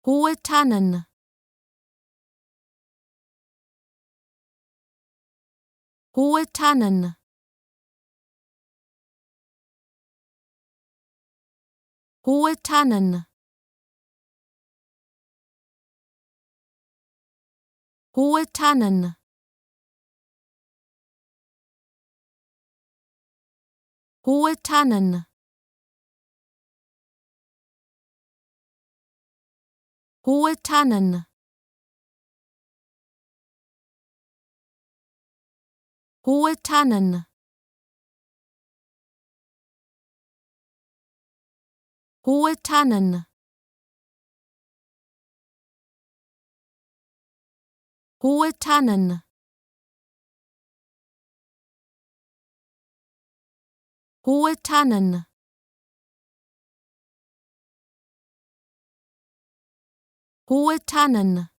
hohe Tannen, hohe Tannen, hohe Tannen, hohe Tannen, hohe Tannen, hohe Tannen, hohe Tannen, hohe Tannen, hohe Tannen, hohe Tannen, hohe Tannen,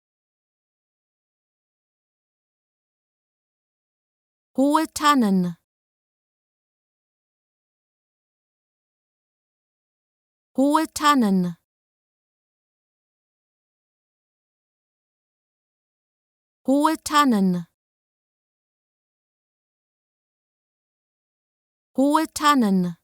hohe Tannen, hohe Tannen, hohe Tannen, hohe Tannen.